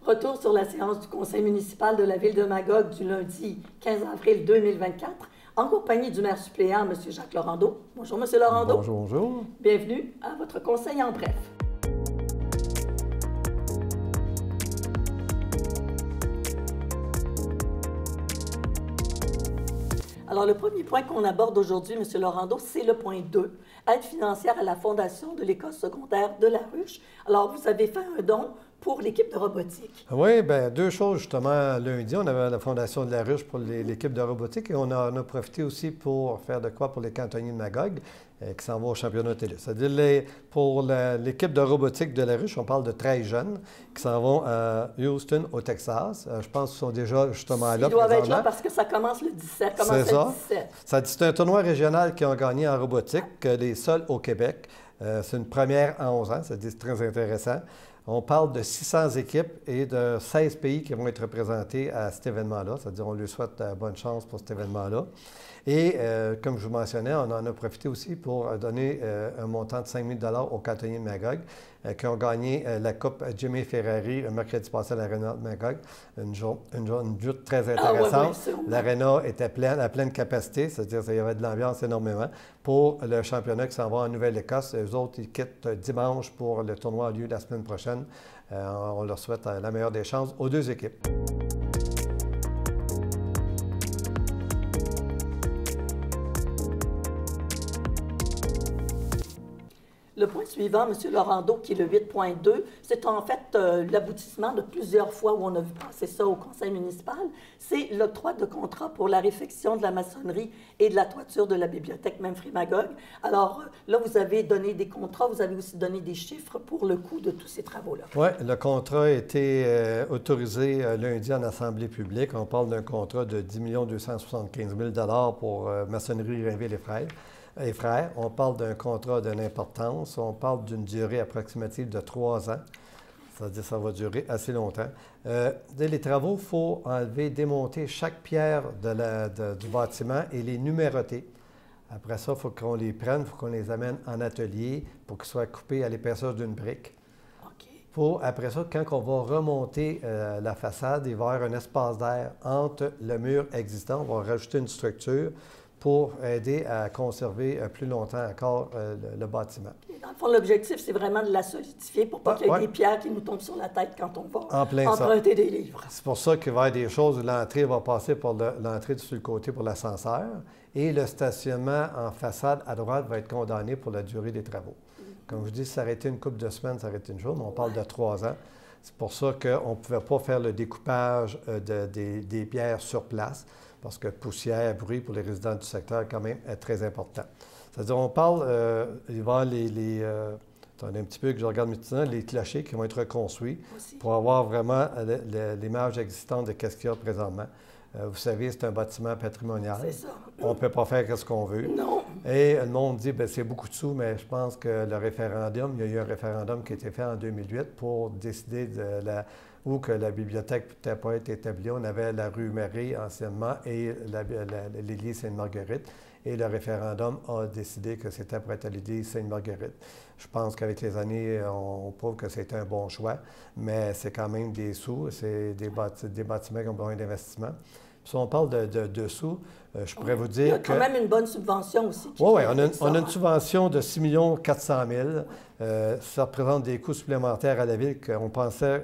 Retour sur la séance du conseil municipal de la ville de Magog du lundi 15 avril 2024, en compagnie du maire suppléant, M. Jacques Laurando. Bonjour, M. Laurando. Bonjour, bonjour. Bienvenue à votre conseil en bref. Alors, le premier point qu'on aborde aujourd'hui, M. Laurando, c'est le point 2, aide financière à la fondation de l'école secondaire de La Ruche. Alors, vous avez fait un don pour l'équipe de robotique. Oui, bien, deux choses justement. Lundi, on avait la fondation de La Ruche pour l'équipe de robotique et on en a profité aussi pour faire de quoi pour les cantonniers de Magog qui s'en vont au championnat télé. C'est-à-dire, pour l'équipe de robotique de La Ruche, on parle de 13 jeunes qui s'en vont à Houston, au Texas. Je pense qu'ils sont déjà justement là. Ils doivent être là parce que ça commence le 17. C'est ça. C'est un tournoi régional qui ont gagné en robotique, les seuls au Québec. C'est une première en 11 ans, c'est très intéressant. On parle de 600 équipes et de 16 pays qui vont être représentés à cet événement-là. C'est-à-dire, on lui souhaite bonne chance pour cet événement-là. Et comme je vous mentionnais, on en a profité aussi pour donner un montant de 5 000 aux cantonniers de Magog qui ont gagné la Coupe Jimmy Ferrari le mercredi passé à l'Arena de Magog. Une joute très intéressante. L'Arena était pleine, à pleine capacité, c'est-à-dire qu'il y avait de l'ambiance énormément. Pour le championnat qui s'en va en Nouvelle-Écosse, eux autres, ils quittent dimanche pour le tournoi a lieu la semaine prochaine. On leur souhaite la meilleure des chances aux deux équipes. Le point suivant, M. Laurando, qui est le 8.2, c'est en fait l'aboutissement de plusieurs fois où on a vu passer ça au conseil municipal. C'est l'octroi de contrat pour la réfection de la maçonnerie et de la toiture de la bibliothèque Memphrey-Magog. Alors là, vous avez donné des contrats, vous avez aussi donné des chiffres pour le coût de tous ces travaux-là. Oui, le contrat a été autorisé lundi en assemblée publique. On parle d'un contrat de 10 275 000 pour maçonnerie Rainville et Frères. On parle d'un contrat d'une importance. On parle d'une durée approximative de 3 ans. C'est-à-dire que ça va durer assez longtemps. Les travaux, il faut enlever, démonter chaque pierre du bâtiment et les numéroter. Après ça, il faut qu'on les prenne, il faut qu'on les amène en atelier pour qu'ils soient coupés à l'épaisseur d'une brique. Après ça, quand on va remonter la façade, il va y avoir un espace d'air entre le mur existant. On va rajouter une structure pour aider à conserver plus longtemps encore le bâtiment. Dans le fond, l'objectif, c'est vraiment de la solidifier pour pas qu'il y ait des pierres qui nous tombent sur la tête quand on va emprunter des livres. C'est pour ça qu'il va y avoir des choses où l'entrée va passer par l'entrée sur le côté pour l'ascenseur et le stationnement en façade à droite va être condamné pour la durée des travaux. Comme je vous dis, ça aurait été une couple de semaines, ça aurait été une journée, mais on parle de 3 ans. C'est pour ça qu'on ne pouvait pas faire le découpage des pierres sur place, parce que poussière, bruit pour les résidents du secteur, quand même, est très important. C'est-à-dire, on parle, il va y avoir attendez un petit peu que je regarde maintenant, les clochers qui vont être reconstruits pour avoir vraiment l'image existante de ce qu'il y a présentement. Vous savez, c'est un bâtiment patrimonial. C'est ça. On ne peut pas faire ce qu'on veut. Non. Et le monde dit, bien, c'est beaucoup de sous, mais je pense que le référendum, il y a eu un référendum qui a été fait en 2008 pour décider où que la bibliothèque ne pouvait pas être établie. On avait la rue Marie anciennement et l'église Sainte-Marguerite. Et le référendum a décidé que c'était pour être à l'église Sainte-Marguerite. Je pense qu'avec les années, on prouve que c'était un bon choix, mais c'est quand même des sous, c'est des bâtiments qui ont besoin d'investissement. Si on parle de sous, je pourrais vous dire que... Il y a quand même une bonne subvention aussi. Oui, on a une subvention de 6 400 000. Ça représente des coûts supplémentaires à la ville qu'on pensait...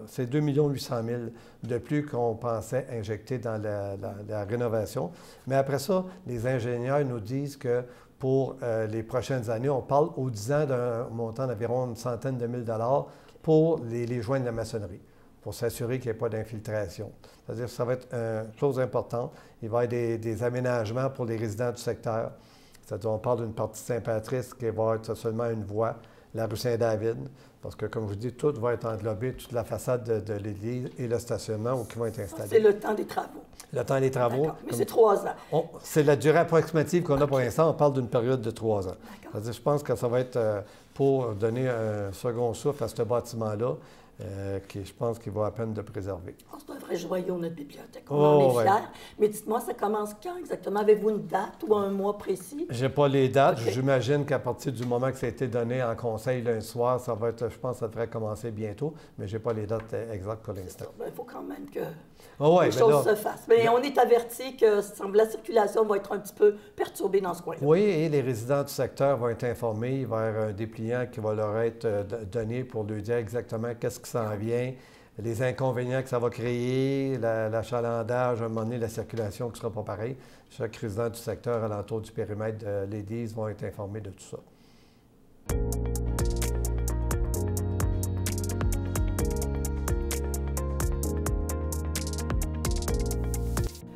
c'est 2 800 000 de plus qu'on pensait injecter dans la rénovation. Mais après ça, les ingénieurs nous disent que pour les prochaines années, on parle aux 10 ans d'un montant d'environ une centaine de mille dollars pour les joints de la maçonnerie, pour s'assurer qu'il n'y ait pas d'infiltration. C'est-à-dire que ça va être une chose importante. Il va y avoir des aménagements pour les résidents du secteur. C'est-à-dire qu'on parle d'une partie Saint-Patrice qui va être seulement une voie, la rue Saint-David, parce que, comme je vous dis, tout va être englobé, toute la façade de l'église et le stationnement où qui vont être installés. C'est le temps des travaux. Le temps des travaux. Mais c'est 3 ans. C'est la durée approximative qu'on a pour l'instant. On parle d'une période de 3 ans. C'est-à-dire, je pense que ça va être pour donner un second souffle à ce bâtiment-là, qui je pense qu'il vaut la peine de préserver. C'est un vrai très joyeux, notre bibliothèque. On en est ouais. fiers. Mais dites-moi, ça commence quand exactement? Avez-vous une date ou un mois précis? J'ai pas les dates. OK. J'imagine qu'à partir du moment que ça a été donné en conseil lundi soir, ça va être, je pense que ça devrait commencer bientôt, mais j'ai pas les dates exactes pour l'instant. Il faut quand même que Ouais, les mais choses là, se fassent. Mais on est averti que la circulation va être un petit peu perturbée dans ce coin-là. oui, et les résidents du secteur vont être informés vers un dépliant qui va leur être donné pour leur dire exactement qu'est-ce qui s'en vient, les inconvénients que ça va créer, l'achalandage, à un moment donné, la circulation qui ne sera pas pareille. Chaque résident du secteur alentour du périmètre de l'Église vont être informés de tout ça.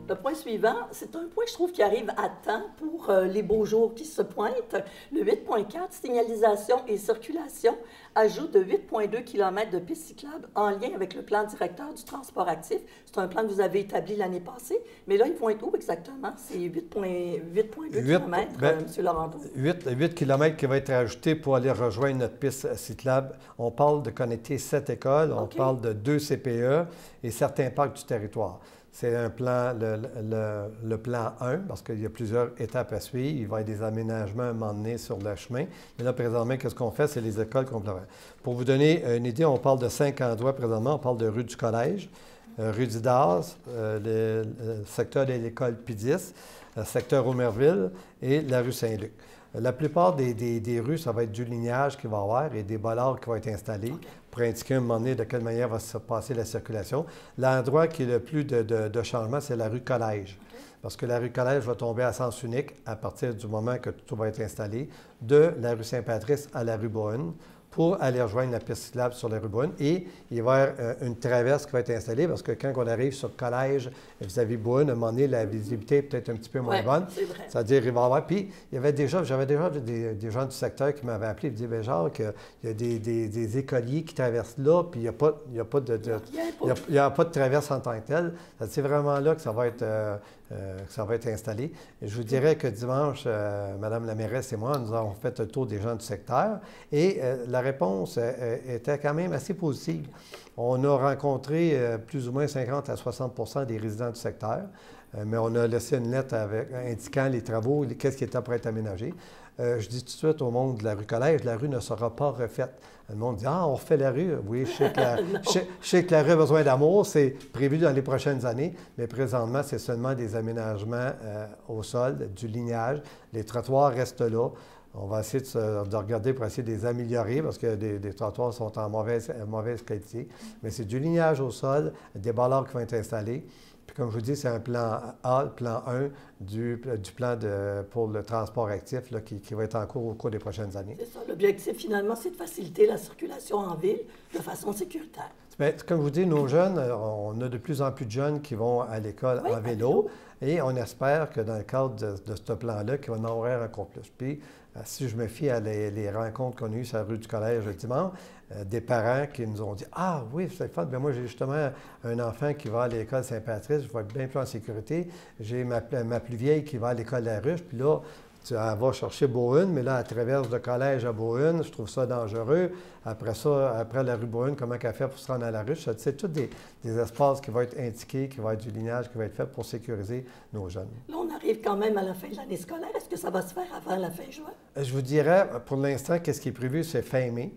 Le point suivant, c'est un point, je trouve, qui arrive à temps pour les beaux jours qui se pointent. Le 8.4, signalisation et circulation, ajout de 8.2 km de pistes cyclables en lien avec le plan directeur du transport actif. C'est un plan que vous avez établi l'année passée, mais là, ils vont être où exactement? C'est 8.2 km, M. Laurenteau. 8 km qui va être ajouté pour aller rejoindre notre piste cyclable. On parle de connecter 7 écoles, on parle de 2 CPE et certains parcs du territoire. C'est un plan, le plan 1, parce qu'il y a plusieurs étapes à suivre. Il va y avoir des aménagements à un moment donné sur le chemin. Mais là, présentement, qu'est-ce qu'on fait? C'est les écoles complémentaires. Pour vous donner une idée, on parle de 5 endroits présentement. On parle de rue du Collège, rue d'Idaz, le secteur de l'école P10, secteur Omerville et la rue Saint-Luc. La plupart des rues, ça va être du lignage qu'il va y avoir et des bollards qui vont être installés pour indiquer à un moment donné de quelle manière va se passer la circulation. L'endroit qui est le plus de changement, c'est la rue Collège. Parce que la rue Collège va tomber à sens unique à partir du moment que tout va être installé, de la rue Saint-Patrice à la rue Beaune, pour aller rejoindre la piste cyclable sur la rue Beaune. Et il va y avoir une traverse qui va être installée parce que quand on arrive sur Collège vis-à-vis Beaune, à un moment donné, la visibilité est peut-être un petit peu moins bonne. C'est-à-dire, il va y avoir. Puis, j'avais déjà des gens du secteur qui m'avaient appelé et me disaient, bien, genre, qu'il y a des écoliers qui traversent là, puis il n'y a pas de traverse en tant que telle. C'est vraiment là que ça va être installé. Et je vous dirais que dimanche, Mme la mairesse et moi, nous avons fait le tour des gens du secteur et la réponse était quand même assez positive. On a rencontré plus ou moins 50 à 60 des résidents du secteur, mais on a laissé une lettre indiquant les travaux, qu'est-ce qui était pour être aménagé. Je dis tout de suite au monde de la rue Collège, la rue ne sera pas refaite. Le monde dit « Ah, on refait la rue. » Oui, je sais que la rue a besoin d'amour, c'est prévu dans les prochaines années, mais présentement, c'est seulement des aménagements au sol, du lignage. Les trottoirs restent là. On va essayer de regarder pour essayer de les améliorer parce que des trottoirs sont en mauvaise qualité. Mais c'est du lignage au sol, des bollards qui vont être installés. Puis comme je vous dis, c'est un plan A, le plan 1 du plan pour le transport actif là, qui va être en cours au cours des prochaines années. C'est ça. L'objectif, finalement, c'est de faciliter la circulation en ville de façon sécuritaire. Bien, comme je vous dis, nos jeunes, on a de plus en plus de jeunes qui vont à l'école en vélo. Et on espère que dans le cadre de ce plan-là, qu'il va en avoir encore plus. Puis, si je me fie à les rencontres qu'on a eues sur la rue du Collège le dimanche, des parents qui nous ont dit « Ah oui, c'est le fun, bien moi j'ai justement un enfant qui va à l'école Saint-Patrice, je vais être bien plus en sécurité. J'ai ma plus vieille qui va à l'école La Ruche, puis là, elle va chercher Beaune, mais là, elle traverse de Collège à Beaune. Je trouve ça dangereux. Après ça, après la rue Beaune, comment elle fait pour se rendre à La Ruche? C'est tous des espaces qui vont être indiqués, qui vont être du lignage, qui va être fait pour sécuriser nos jeunes. Là, on arrive quand même à la fin de l'année scolaire. Est-ce que ça va se faire avant la fin juin? Je vous dirais, pour l'instant, qu'est-ce qui est prévu, c'est fin mai.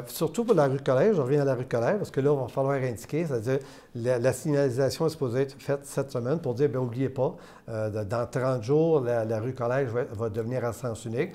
Surtout pour la rue Collège, je reviens à la rue Collège, parce que là, il va falloir indiquer, c'est-à-dire la signalisation est supposée être faite cette semaine pour dire, bien, n'oubliez pas, dans 30 jours, la rue Collège va devenir à sens unique.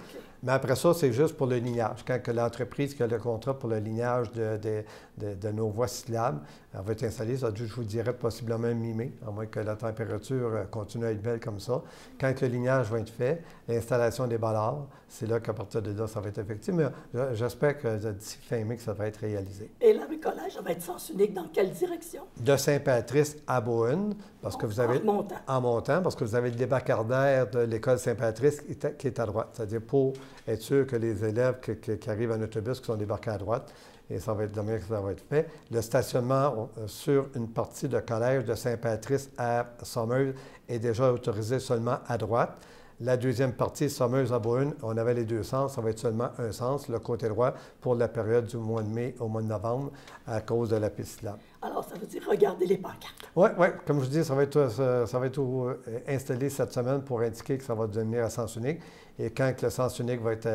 Mais après ça, c'est juste pour le lignage. Quand l'entreprise qui a le contrat pour le lignage de nos voies cyclables va être installée, ça, je vous dirais possiblement mi-mai, à moins que la température continue à être belle comme ça. Quand le lignage va être fait, l'installation des bollards, c'est là qu'à partir de là, ça va être effectif. Mais j'espère que d'ici fin mai, que ça va être réalisé. Et la rue Collège, ça va être sens unique dans quelle direction? De Saint-Patrice à Beaune, parce que vous avez... En montant, parce que vous avez le débarcadère de l'école Saint-Patrice qui est à droite. C'est-à-dire pour être sûr que les élèves qui arrivent en autobus qui sont débarqués à droite, et ça va être de manière que ça va être fait. Le stationnement sur une partie de collège de Saint-Patrice à Sommeuse est déjà autorisé seulement à droite. La deuxième partie, Sommeuse-Aubonne, on avait les deux sens, ça va être seulement un sens, le côté droit, pour la période du mois de mai au mois de novembre, à cause de la piste cyclable. Alors, ça veut dire regarder les pancartes. Oui, comme je dis, ça va être installé cette semaine pour indiquer que ça va devenir à sens unique. Et quand le sens unique va être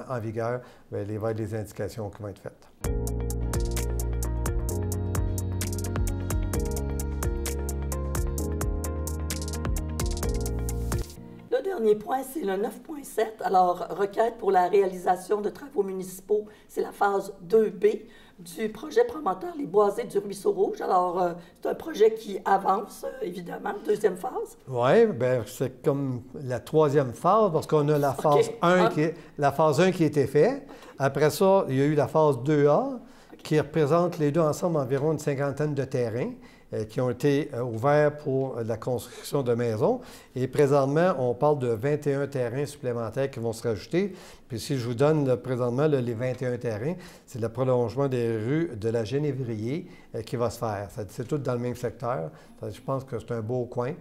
en vigueur, bien, il va y avoir des indications qui vont être faites. Le dernier point, c'est le 9.7. Alors, requête pour la réalisation de travaux municipaux, c'est la phase 2B du projet promoteur Les Boisés du Ruisseau Rouge. Alors, c'est un projet qui avance, évidemment, deuxième phase. Oui, bien, c'est comme la troisième phase, parce qu'on a la phase 1 la phase 1 qui a été faite. Après ça, il y a eu la phase 2A, qui représente les deux ensemble environ une cinquantaine de terrains qui ont été ouverts pour la construction de maisons. Et présentement, on parle de 21 terrains supplémentaires qui vont se rajouter. Puis si je vous donne présentement les 21 terrains, c'est le prolongement des rues de la Genévrier qui va se faire. C'est tout dans le même secteur. Je pense que c'est un beau coin.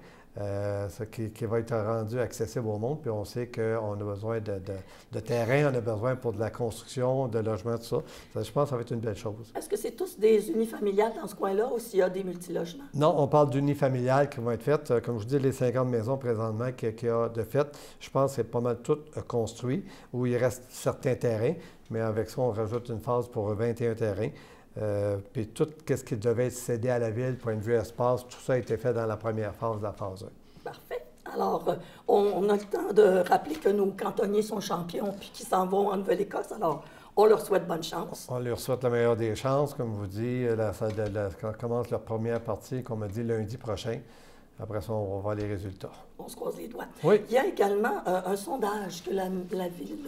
Qui va être rendu accessible au monde. Puis on sait qu'on a besoin de terrain, on a besoin pour de la construction, de logements, tout ça. Je pense que ça va être une belle chose. Est-ce que c'est tous des unifamiliales dans ce coin-là ou s'il y a des multilogements? Non, on parle d'unifamiliales qui vont être faites. Comme je vous dis, les 50 maisons présentement qu'il y a de fait, je pense que c'est pas mal tout construit, où il reste certains terrains, mais avec ça, on rajoute une phase pour 21 terrains. Puis tout ce qui devait être cédé à la ville, point de vue espace, tout ça a été fait dans la première phase de la phase 1. Parfait. Alors, on a le temps de rappeler que nos cantonniers sont champions puis qu'ils s'en vont en Nouvelle-Écosse. Alors, on leur souhaite bonne chance. On leur souhaite la meilleure des chances. Comme je vous dis, quand commence leur première partie, comme on m'a dit, lundi prochain. Après ça, on va voir les résultats. On se croise les doigts. Oui. Il y a également un sondage que la ville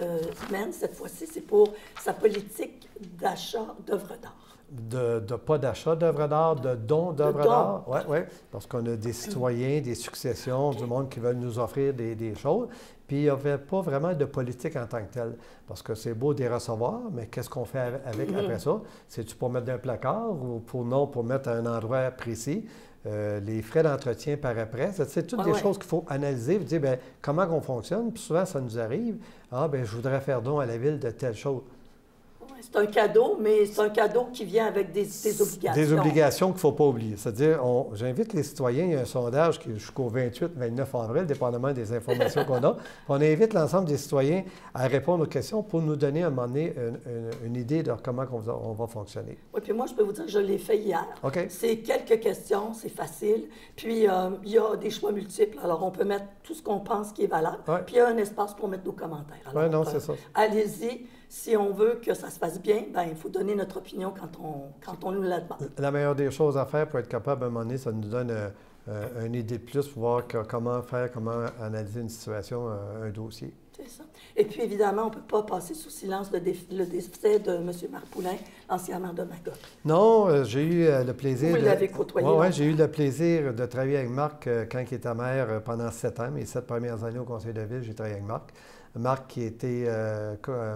mène cette fois-ci. C'est pour sa politique d'achat d'œuvres d'art. Pas d'achat d'œuvres d'art, de dons d'œuvres d'art. Oui, parce qu'on a des citoyens, des successions, du monde qui veulent nous offrir des choses. Puis il n'y avait pas vraiment de politique en tant que telle. Parce que c'est beau de les recevoir, mais qu'est-ce qu'on fait avec après ça? C'est-tu pour mettre dans un placard ou pour mettre à un endroit précis? Les frais d'entretien par après, c'est toutes des choses qu'il faut analyser, vous dire, bien, comment on fonctionne. Puis souvent, ça nous arrive, bien, je voudrais faire don à la ville de telle chose. C'est un cadeau, mais c'est un cadeau qui vient avec des obligations. Des obligations qu'il ne faut pas oublier. C'est-à-dire, j'invite les citoyens, il y a un sondage qui est jusqu'au 28-29 avril, dépendamment des informations qu'on a. On invite l'ensemble des citoyens à répondre aux questions pour nous donner à un moment donné une idée de comment on va fonctionner. Oui, puis moi, je peux vous dire que je l'ai fait hier. OK. C'est quelques questions, c'est facile. Puis, il y a des choix multiples. Alors, on peut mettre tout ce qu'on pense qui est valable. Ouais. Puis, il y a un espace pour mettre nos commentaires. Oui, non, c'est ça. Allez-y. Si on veut que ça se passe bien, bien, il faut donner notre opinion quand on nous la demande. La meilleure des choses à faire pour être capable, à un moment donné, ça nous donne une idée de plus pour voir comment analyser une situation, un dossier. C'est ça. Et puis, évidemment, on ne peut pas passer sous silence le décès de M. Marc Poulin, ancien maire de Magog. Non, j'ai eu le plaisir... Vous l'avez côtoyé. Oui, j'ai eu le plaisir de travailler avec Marc quand il était maire pendant 7 ans. Mes 7 premières années au conseil de ville, j'ai travaillé avec Marc. Marc, qui était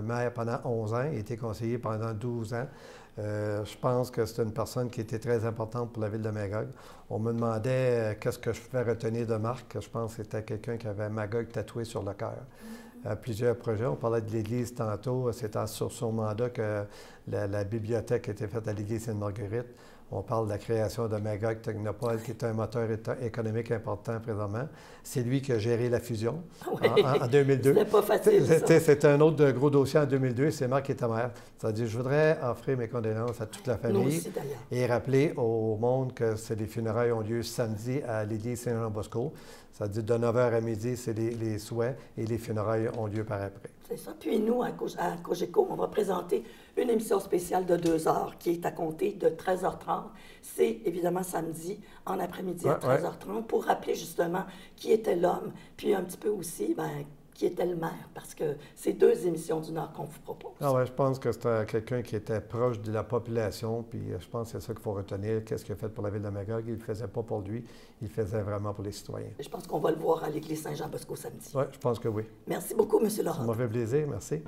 maire pendant 11 ans, il a été conseiller pendant 12 ans. Je pense que c'est une personne qui était très importante pour la ville de Magog. On me demandait qu'est-ce que je pouvais retenir de Marc. Je pense que c'était quelqu'un qui avait Magog tatoué sur le cœur. Plusieurs projets. On parlait de l'Église tantôt. C'est sur son mandat que la bibliothèque a été faite à l'Église Sainte-Marguerite. On parle de la création de Magog Technopole, qui est un moteur économique important présentement. C'est lui qui a géré la fusion en 2002. C'était pas facile, ça. C'était un autre gros dossier en 2002. C'est Marc qui était maire. C'est-à-dire, je voudrais offrir mes condoléances à toute la famille. Nous aussi, d'ailleurs. Et rappeler au monde que les funérailles ont lieu samedi à l'église Saint-Jean-Bosco. C'est-à-dire, de 9h à midi, c'est les souhaits et les funérailles ont lieu par après. C'est ça. Puis nous, à Cogeco, on va présenter une émission spéciale de 2 heures qui est à compter de 13h30. C'est évidemment samedi en après-midi à 13h30 pour rappeler justement qui était l'homme, puis un petit peu aussi, bien, qui était le maire, parce que c'est 2 émissions d'1 heure qu'on vous propose. Ah ouais, je pense que c'était quelqu'un qui était proche de la population, puis je pense que c'est ça qu'il faut retenir. Qu'est-ce qu'il a fait pour la ville de Magog? Il ne le faisait pas pour lui, il le faisait vraiment pour les citoyens. Je pense qu'on va le voir à l'église Saint-Jean-Bosco samedi. Oui, je pense que oui. Merci beaucoup, M. Laurent. Ça m'a fait plaisir, merci.